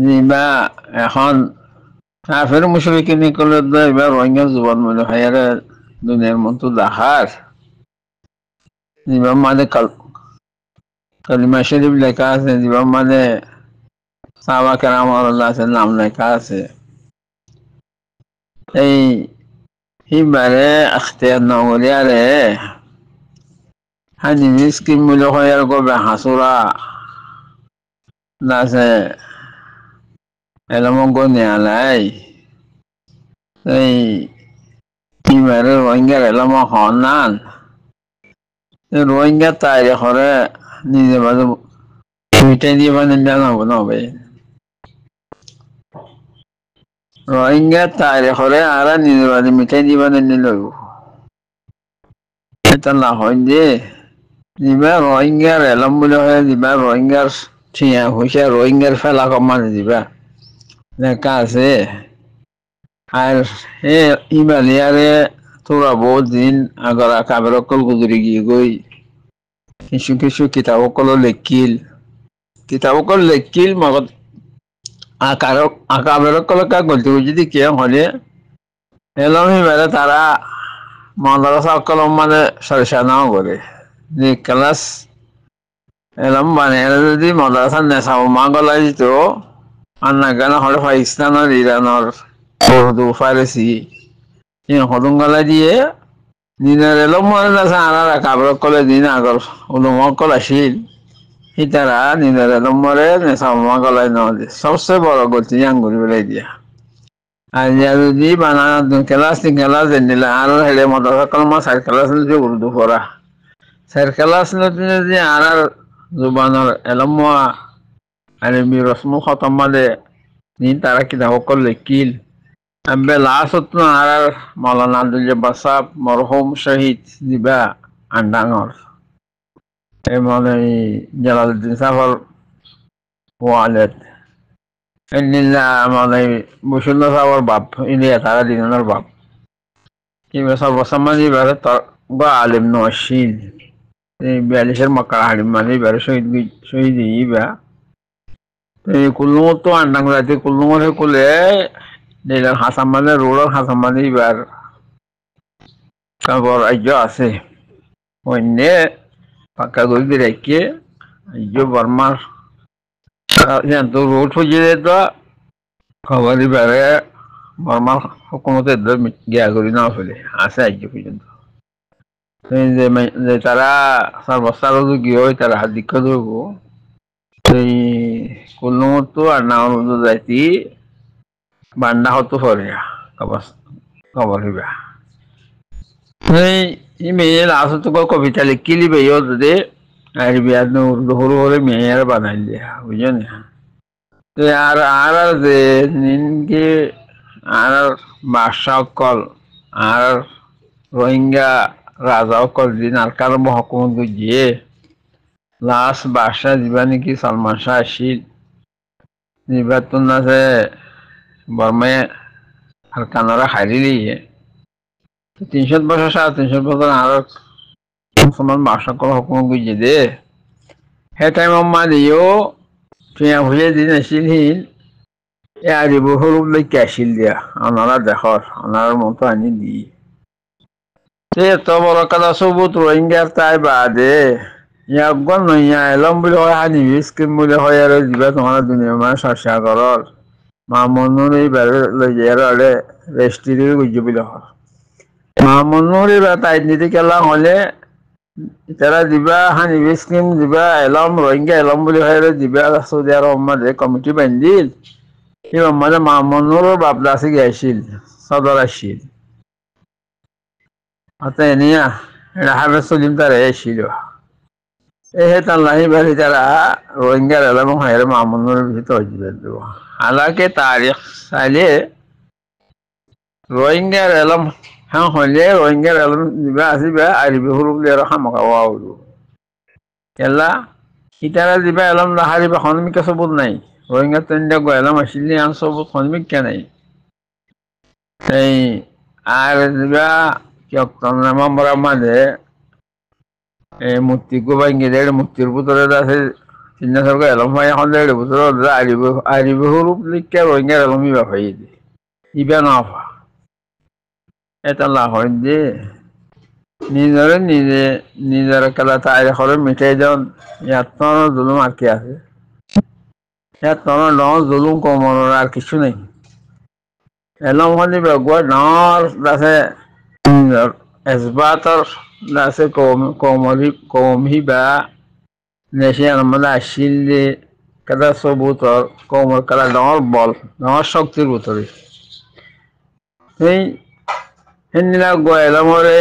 নিবা এখন কাফের মুশরিকিন নিকলে এবার রোহিঙ্গা জুবান মনে হয় আর দুনিয়ার মতো দেখার নিবা মানে কালিমা শরীফ লেখা আছে নিবা মানে সাহাবা কেরাম আছে নাম লেখা আছে এই হিবারে আখতিয়ার নগরিয়ারে হানি মিসকিন মূল্য হয় আর গবে হাসুরা নাছে এলমঙ্গ নেয়ালাই এই হিবারে রোহিঙ্গার এলম হনান রোহিঙ্গা তাই করে নিজে বাজে মিটাই দিয়ে বানেন জানাবো না ভাই রোহিঙ্গা তাই করে আর নিজে বাজে মিটাই দিয়ে বানেন নিল এটা না হয় যে দিবা রোহিঙ্গার এলম বলে হয় দিবা রোহিঙ্গার ঠিয়া হইছে রোহিঙ্গার ফেলা কমানে দিবা লেখা আছে আর হে ইমালিয়ারে তোরা বহুত দিন আগরা কাবের অকল গুজরি গিয়ে গই কিছু কিছু কিতাব অকল লেখিল মগত আকাবের অকল কা গলতি যদি কে হলে এলম হিমারে তারা মাদ্রাসা অকল মানে সরসানাও করে যে ক্লাস এলম মানে যদি মাদ্রাসা নেশাও মাগলাই দিত আর না কেন হলে পাকিস্তানের ইরানের উর্দু ফারসি হদুঙ্গালা দিয়ে দিনের এলম মানে নেশা আনারা কাবর কলে দিন আগর উলুম কল আসিল হিতারা দিনের এলম মরে নেশা মাগলাই নদী সবচেয়ে বড় গতি আঙ্গুরি বেলাই দিয়া আর যদি বানা ক্লাস নিলে আর হেলে মাদ্রাসা কলমা সার ক্লাস নিলে উর্দু পড়া সার ক্লাস নিলে আর জুবানের এলম আরবি রসমু খতম মালে নিন তারা কিতাব অকল লেখিল আম্বে লাস্ট আর মৌলানা আব্দুল জব্বার সাহেব মরহুম শহীদ দিবা আন্ডাঙ্গর এই মানে জালালউদ্দিন সাহেবের ওয়ালেদ এনিল্লা মানে বসুল্লাহ সাহেবের বাপ ইন্ডিয়া তারা দিনের বাপ কিংবা সর্বসামান্য এবারে বা আলিম নওয়াসিন এই 42-এর মক্কা হারিম মানে এবারে শহীদ ইবা কুল্লুমত তো আন্ডাং রাতে কুল্লুমরে কুলে দিলেন হাসান মানে রোডর হাসান মানে এবার কাবর আজ্য আছে অন্য পাক্কা গলি রেখে আজ্য বর্মার তো রোড হয়ে তো খবর এবারে বর্মার হুকুমতের গিয়া করি না ফেলে আছে আজ্য পর্যন্ত যে তারা সর্বস্থার গিয়ে হয় তারা হাত দীক্ষা ধরবো সেই কুল্লুমতো আর না যাইতি বান্ডা হতো পরে খবর হইবা এই মেয়ের আসতো কবিতা লিখিলি বেয়েও যদি আর বিয়ার উর্দু সরু সরু মেয়ের বানাই দিয়া বুঝছেন আর যে নিনকে আর বাদশা অকল আর রোহিঙ্গা রাজা অকল দিন আর কারো মহকুমত বুঝিয়ে লাস্ট বাদশা দিবা নাকি সলমান শাহ আসিল নির্বাচন আছে বর্মায় আর কানারা হারিয়ে 300 বছর 350 বছর আর মুসলমান বাদশা কল হুকুম বুঝিয়ে দে হে টাইম আম্মা দিও ফিয়া ভুলে দিন আসিলহীন এ আরিব হরুপ লেখে আসিল দিয়া ওনারা দেখর ওনার মতো আনি দি সে এত বড় কথা সবুত রোহিঙ্গার তাই বাদে ইয়াগন নইয়া এলম বলে হয় হানি স্কিম বলে হয় আর দিবা তোমার দুনিয়া মানে চর্চা করর মামনুর এই বেড়ে লই যারে রেস্টিরি বুঝি বলে হয় মামনুর এই তাই নিতে কেলা হলে তারা দিবা হানি স্কিম দিবা এলম রোহিঙ্গা এলম বলে হয় দিবা সৌদি আরব মাঝে কমিটি বান্ধিল এই মানে মামনুর বাপদা আছে গিয়েছিল সদর আসছিল অতএব নিয়া হাফেজ সলিম তারা এসেছিল এই তাল্লাহি বাড়ি তারা রোহিঙ্গার এলাম হয় মামুনের ভিতরে দেব হালাকে তারিখ চাইলে রোহিঙ্গার এলাম হ্যাঁ হইলে রোহিঙ্গার এলাম দিবা আসিবা আরবি হরুবলি আর হামকা ওয়াউলু এলা ইতারা দিবা এলাম হারিবা হনমিকা সবুত নাই রোহিঙ্গা তিনটা এলাম আসিলি আন সবুত হনমিক কে নাই এই আর দিবা নম্বর মাঝে এই মূর্তি গোবাইঙ্গিদের মূর্তির ভিতরে আছে Tinna sarga elam fai honda de butro da aribu hurup likke roinga elam iba fai di. Iba nafa. Eta la honde. Nidare kala taire khore mitai don yatno zulum আর কি আছে yatno no zulum ko monor আর কিছু নেই elam honi be go nor dase esbatar dase komi ba neshian mala shilde kada sobutor komor kala nor bol nor shoktir butore ei henna go elam ore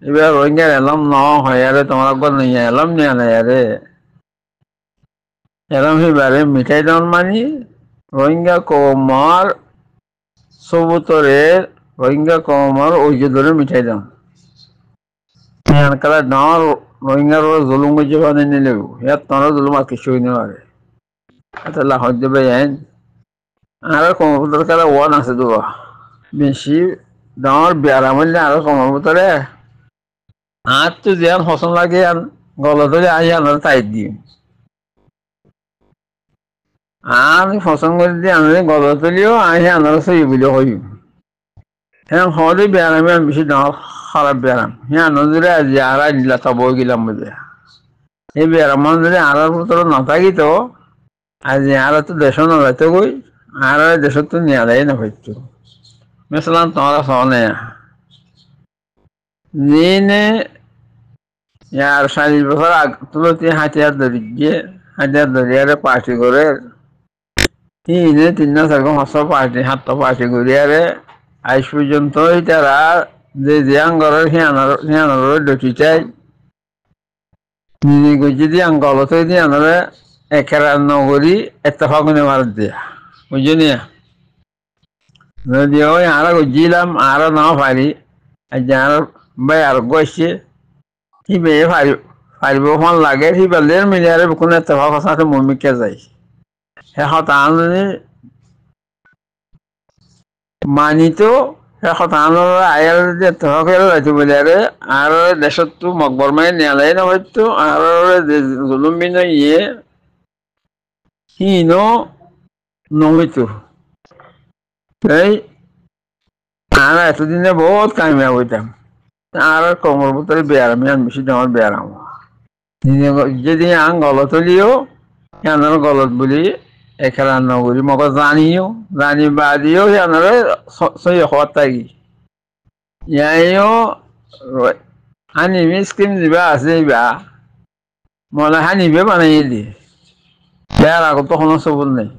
এবার রোহিঙ্গা এলাম ন হয় আরে তোমার একবার নিয়ে এলাম নিয়ে না আরে এলাম এবারে মিঠাই দাম মানি রোহিঙ্গা কমার সবুতরের রোহিঙ্গা কমার ওই যে ধরে মিঠাই দাম কালা ন রোহিঙ্গার জুলুম গেছে বানিয়ে নিলেও ইয়ার তোমার জুলুম আর কিছু নিতে পারে এটা লাখ দেবে আর কমার কালা ওয়ান আছে তো বেশি দামর বেড়া মূল্যে আরো কমার ভিতরে আর তো যেন ফসল লাগে আর গলা ধরে আই আনার তাই দিই আর ফসল করে দিয়ে আনলে গলা তুলিও আই আনার সই বলে হই হ্যাঁ হলে ব্যায়ামে আমি বেশি দাম খারাপ ব্যায়াম হ্যাঁ নজরে আজ আর দিলা তা বই গেলাম বুঝে এই ব্যায়াম যদি আর ভিতর না থাকি তো আজ আর তো দেশ না যাইতে কই আর দেশ তো নিয়ে যায় না হইতো মেসলাম তোমার সনে দিনে यार 40 বছর আগে তুলতে হাতিয়ার দরিয়ারে পার্টি করে তিনে তিন না সারকম হস পার্টি হাত পার্টি করিয়ারে আজ পর্যন্ত তারা যে আঙ্গরের হিয়ানোর ডটি চাই নিজে গেছে দিয়ে আঙ্গলত দিয়ে আনারে একেরা নগরী এত্তেফাক নেওয়ার দিয়া বুঝলি যদি ওই আরো গজিলাম আরো না পারি আজ আর ভাই আর গেছে কি বেয়ে পারিব ফোন লাগে সি বেলের মিলিয়ারে কোনো এত্তেফাক সাথে মমিকে যায় শেষত আনজনী মানিতো শেষত আনৰ আয়াৰ যদি এত্তেফাকে যাইতো বুলিয়াৰে আৰু দেশতো মকবৰমাই নিয়ালাই নহয়তো আৰু জুলুম বিন ইয়ে সিনো নহয়তো এই আর এতদিনে বহুত কামিয়াব হইতাম আর কমর ভিতরে বেয়ারামি আমি বেশি ডাঙর বেয়ারাম যদি আং গলত হলিও সিয়ানোর গলত বুলি একেরা নগরী মগ জানিও জানি বাদিও সিয়ানোর সই হওয়ার থাকি ইয়াইও হানিবি স্কিম দিবা আছে বা মনে হানিবে বানাই দিয়ে বেয়ার আগত কোনো সবল নেই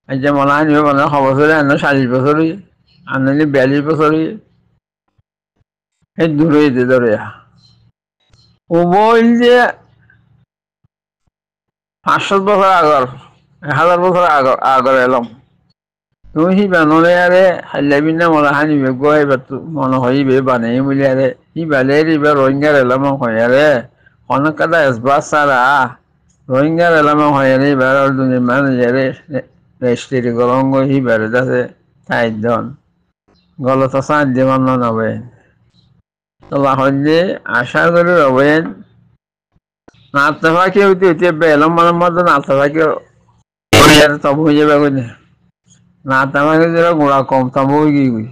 এই যে মনে হানিবে বানায় 6 বছরে আনো 40 বছরই আনলি 42 বছরই এই দূরে ধরে ও বল যে 500 বছর আগর 1000 বছর আগর এলাম তুমি হি বানলে আরে হাইলাবি না মনে হানিবে গো এবার তো মনে হইবে বানাই বলি আরে হি বালের এবার রোহিঙ্গার এলাম হয় আরে অনেক কাদা এসবাস সারা রোহিঙ্গার এলাম হয় আরে এবার দুনিয়া ম্যানেজারে রেস্টেরি গলঙ্গ হি বারে দাসে তাই দন গলত সান দেওয়ান না নবে আল্লাহ হইলে আশা করে রবেন নাতফাকে হইতে বেলম মতো নাতফাকে তবু হয়ে যাবে কই নাতফাকে যারা গোড়া কম তবু কি কই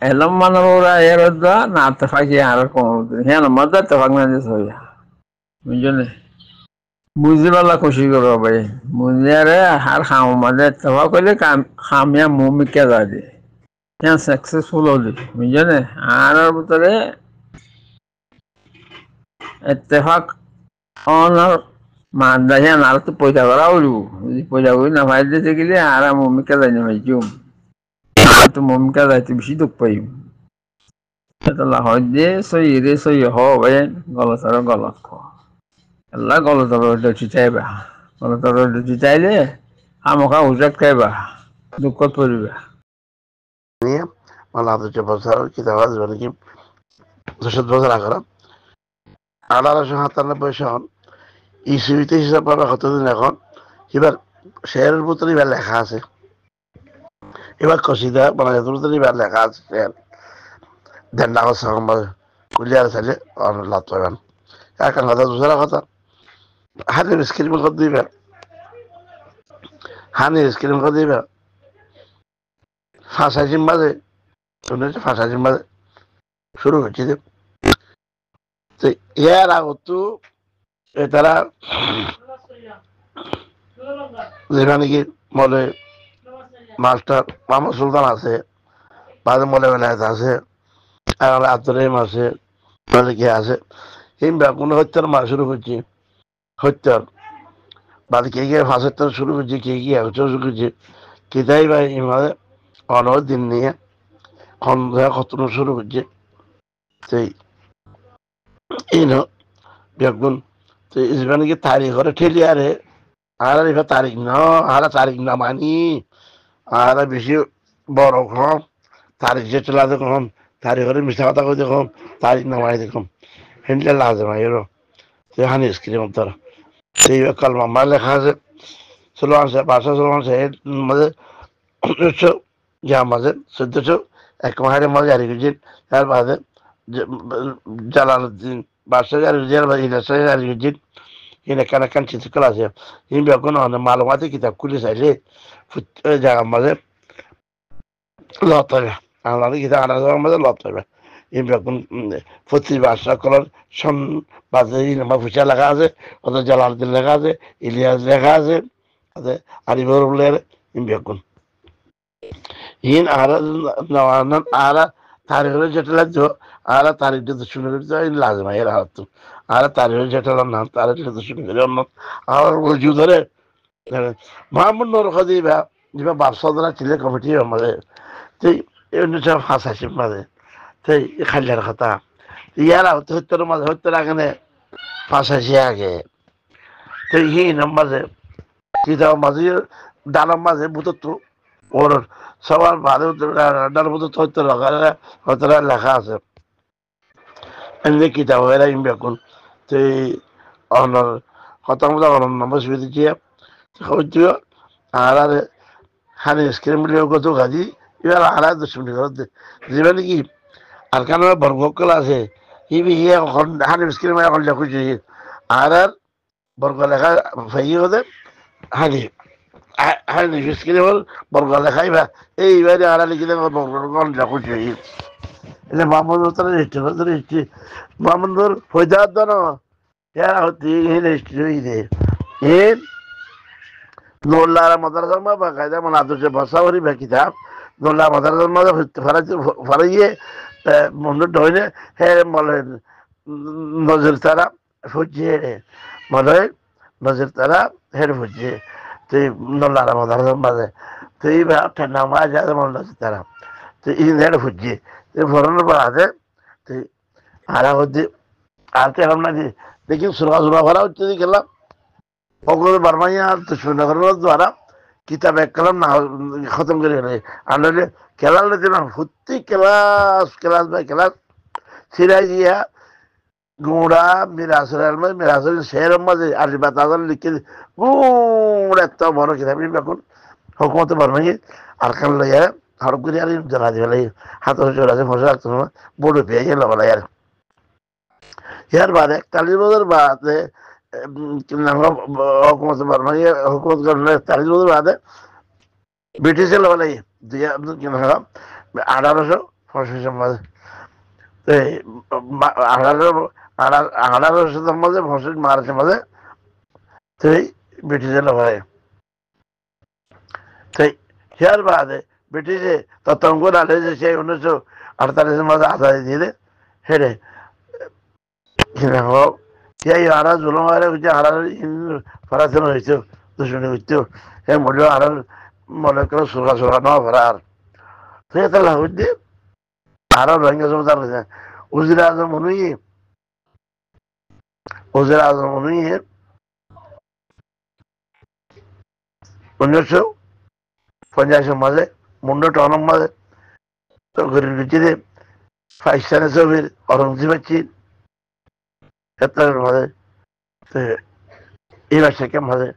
এলম মানের ওরা এর দা নাতফাকে আর কম হ্যাঁ মজা তফাক না দিস হইয়া বুঝলে বুঝতে পারলা খুশি করো ভাই বুঝলে আর খাম মাঝে তফাক করলে খামিয়া মুমিকে যা দিয়ে হ্যাঁ সাকসেসফুল হলি বুঝলে আর ভিতরে এত্তেফাক অনার মাদ্রাসা আর তো পয়সা করা উঠব পয়সা করি না ভাই দিতে গেলে আর মমিকা যাই না ভাই তো মমিকা যাইতে বেশি দুঃখ পাই হয় যে সই রে সই হ ভাই গলত আর গলত আল্লাহ গলত ডুচি চাইবা গলত ডুচি চাইলে আমকা উজাত খাইবা দুঃখত পড়িবা মালা 2 বছর কিতাব আসবে নাকি 200 বছর আগে 1897 সন ইসুইতে হিসাব করা কতদিন এখন এবার শেয়ারের ভিতরে এবার লেখা আছে এবার কসিদা মানে ভিতরে এবার লেখা আছে শেয়ার দেন না কথা কুলিয়ার চাইলে লাভ পাবেন এখন কথা দুসরা কথা হানি স্ক্রিম কত দিবে হানি স্ক্রিম কত দিবে ফাঁসাইছিম বাজে শুনেছি ফাঁসাইছিম বাজে শুরু হচ্ছে যে তো ইয়ার আগত তারা যেখানে কি মলে মাস্টার মাহমুদ সুলতান আছে বাদে মলে বেলায়েত আছে আর আব্দুল রহিম আছে মলে কি আছে কিংবা কোনো হত্যার মার শুরু করছি হত্যার বাদে কে গিয়ে ফাঁস হত্যা শুরু করছি কে গিয়ে শুরু করছি কিতাই ভাই ইমাদের অনেক দিন নিয়ে কত শুরু করছে সেই এই বেগুন তো ইসবানি কি তারিখ করে ঠেলি আরে আর এবার তারিখ ন আর তারিখ না মানি আর বেশি বড় কম তারিখ যে চলা দেখুন তারিখ করে মিশা কথা কই দেখুন তারিখ না মানি দেখুন হেনলে লাজে মাই এরো সে হানি স্ক্রিম তার সেই কালমা মার লেখা আছে চলছে ভাষা চলছে এর মাঝে ১৯০০ যা মাঝে ১৪০০ এক মাহের মাঝে জারি করেছেন তার বাদে জালালউদ্দিন বাদশাহ জারি করেছেন বা ইলাশাহ জারি করেছেন এনে কানা কান চিত্রকলা আছে ইন বেগুন মালুমাতি কিতাব খুলে চাইলে জায়গার মাঝে লত হবে আলাদা কিতাব আলাদা মাঝে লত হবে ইন বেগুন প্রতি বাদশাহ কলার সন বাজে ইনামা ফুসা লেখা আছে ওদের জালালউদ্দিন লেখা আছে ইলিয়াস লেখা আছে আলিবরুলের ইন বেগুন ইন আরা তারিখের যেটা লাগতো আরা তারিখটা তো শুনে করতে লাজমা এরা হতো আরা তারিখের যেটা নাম তারিখটা তো শুনে করে অন্য আর রুজু ধরে মাহমুদ নর খদিবা যেবা বাপসাদরা ছিল কমিটি আমাদের তো এমনি সব হাসাইছে মাঝে তো খাইলার কথা ইয়ারা হতে হত্যার মাঝে হত্যার আগে ফাঁসাইছে আগে তো হিন মাঝে কিতাব মাঝে ডালার মাঝে বুতত্ব ওর সবার ভালো ডাল বুতত্ব হত্যা লেখা আছে এমনি কিতাব এরা ইমবেকুন তো অনর হতামতা অনর নম্বর সুবিধা দিয়ে হইতো আর হানি স্ক্রিম কত গাজি এবার আড়াই দুশ্মনী করতে যেটা নাকি আর কেন বর্গকল আছে ইবি ইয়ে হানি স্ক্রিম এখন লেখুছি আর বর্গ লেখা ফাইয়ে হতে হানি হানি স্ক্রিম হল বর্গ লেখাই বা এইবারে আড়া লিখে বর্গকল লেখুছি એટલે મામૂદ હિસ્ટ્રી મામૂદ ફોજદાર દનો યા હોતી એ હિસ્ટ્રી દે એ নোল্লারা মাদ্রাসার মা বাকায়দা মানে আদর্শে বসাওয়ারি বা কিতাব নোল্লা মাদ্রাসার মা ফারাইয়ে মন্দ ডইনে হে মলে নজর তারা ফুজিয়ে মলে নজর তারা হের ফুজিয়ে তুই নোল্লারা মাদ্রাসার মাঝে তুই ঠান্ডা মা যা মল নজর তারা তুই ইন হের ফুজিয়ে তুই ফরনের পর আছে তুই আরা হচ্ছে আর তো এখন না দেখি সুরা সুরা ভরা হচ্ছে গেলাম ওগুলো বারমাইয়া শ্রীনগরের দ্বারা কিতাব এক কালাম না খতম করে গেলে আনলে খেলার দিলাম সত্যি ক্লাস বাই ক্লাস সিরাই দিয়া গুঁড়া মিরাসের শেরের মাঝে আলিবা তাজার লিখে গুঁড়া এত বড় কিতাব এখন হুকুমতে বারমাইয়ে আর খান লইয়া হরফ করে আর জানা দিবে লাই হাত চলে আছে ফসে রাখতে বড় পেয়ে গেল বলে আর ইয়ার বাদে কালীবাজার বাদে হুকুমত বারমাইয়ে হুকুমত করলে কালীবাজার বাদে ব্রিটিশের বলে 1885 মাঝে 1800 মাঝে মার্চের মাঝে তুই ব্রিটিশের বলে তুই ইয়ার বাদে ব্রিটিশে ততঙ্গ আলে যে সেই 1948 মাঝে আজাদি দিয়ে হেরে হোক সেই আরা জুলুম আরে হচ্ছে আরা ফরাসন হয়েছে দুশ্মনী হইতো হে মূল্য আর মনে করে সুরা ন ফরার সে তাহলে হইতে আরো রোহিঙ্গা জমদার হয়েছে উজির আজম অনুয়ে 1950 মাঝে মুন্ড টনম মাঝে তো ঘুরে রুচিতে পাকিস্তানের ছবির অরঙ্গজীব আছি মাঝে এই ভাষাকে মাঝে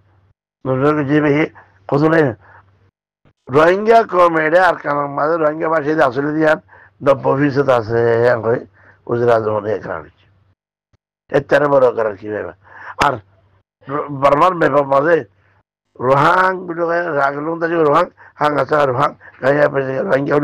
যে কত নেই রোহিঙ্গা কমেডে আর কারণ মাঝে রোহিঙ্গা ভাষায় আসলে দিয়ান 90% আছে উজির আজম এখানে এর বড় করার কি ভেবে আর Barman me pa maze rohang bido kaya ragalung tadi rohang hang asa rohang kaya apa sih rohang